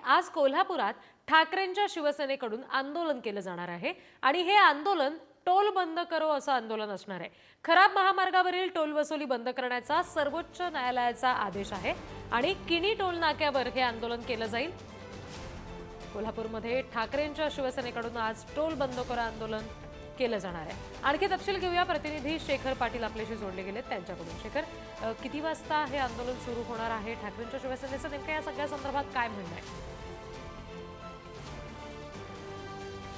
आज कोल्हापुरात ठाकरेंच्या शिवसेनेकडून आंदोलन केलं जाणार आहे आणि हे आंदोलन टोल बंद करो असं आंदोलन असणार आहे। खराब महामार्गावरील टोल वसुली बंद करण्याचा सर्वोच्च न्यायालयाचा आदेश आहे आणि किणी टोल नाक्यावर हे आंदोलन केलं जाईल। कोल्हापूरमध्ये ठाकरेंच्या शिवसेनेकडून आज टोल बंद करो आंदोलन केलं जाणार आहे। आणखी तपशील घेऊया, प्रतिनिधी शेखर पाटील आपल्याशी जोडले गेलेत त्यांच्याकडून। शेखर, किती वाजता हे आंदोलन सुरू होणार आहे? ठाकरेंच्या शिवसेनेचं नेमकं या सगळ्या संदर्भात काय म्हणणं आहे?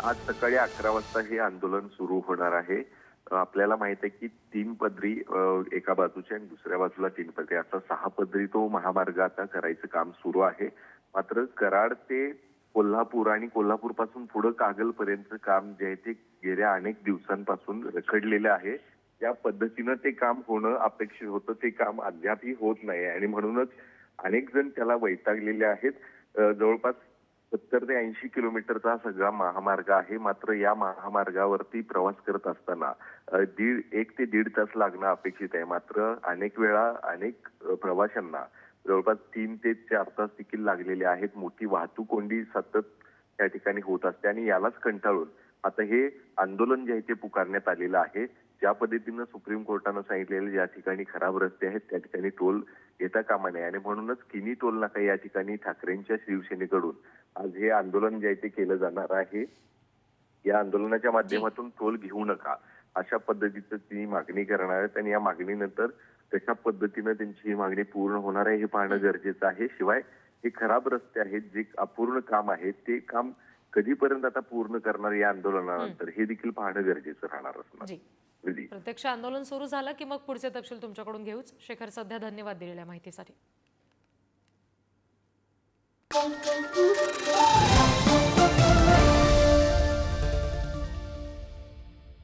आज सकाळी 11 वाजता हे आंदोलन सुरू होणार आहे। आपल्याला माहित आहे की 3 पदरी एका बाजूच्या आणि दुसऱ्या बाजूला 3 पदरी असा 6 पदरी तो महामार्ग आता करायचं काम सुरू आहे। मात्र कराड ते कोल्हापूर आणि कोल्हापूर पासून पुढे कागल पर्यंत काम जे आहे ते गेल्या अनेक दिवसांपासून रखडलेले आहे। या पद्धतीनं ते काम होणं अपेक्षित होतं, ते काम अद्यापही होत नाही आणि म्हणूनच अनेक जण त्याला वैतागलेले आहेत। जवळपास 70 ते 80 किलोमीटरचा सगळा महामार्ग आहे। मात्र या महामार्गावरती प्रवास करत असताना 1 ते 1.5 तास लागणं अपेक्षित आहे। मात्र अनेक वेळा अनेक प्रवाशांना जवळपास 3 ते 4 तास देखील लागलेले आहेत। मोठी वाहतूक कोंडी सतत त्या ठिकाणी होत असते आणि यालाच कंटाळून आता हे आंदोलन जे आहे ते पुकारण्यात आलेलं आहे। ज्या पद्धतीनं सुप्रीम कोर्टानं सांगितलेलं ज्या ठिकाणी खराब रस्ते आहेत त्या ठिकाणी टोल घेता कामा नये आणि म्हणूनच किनी टोल नाका या ठिकाणी ठाकरेंच्या शिवसेनेकडून आज हे आंदोलन जे आहे ते केलं जाणार आहे। या आंदोलनाच्या माध्यमातून टोल घेऊ नका अशा पद्धतीचं ती मागणी करणार आहेत आणि या मागणीनंतर कशा पद्धतीनं त्यांची ही मागणी पूर्ण होणार आहे हे पाहणं गरजेचं आहे। शिवाय हे खराब रस्ते आहेत, जे अपूर्ण काम आहे, ते काम कधीपर्यंत आता पूर्ण करणार या आंदोलनानंतर हे देखील पाहणं गरजेचं राहणार असणार। प्रत्यक्ष आंदोलन सुरू झालं की मग पुढचे तपशील तुमच्याकडून घेऊच। शेखर, सध्या धन्यवाद दिलेल्या माहितीसाठी।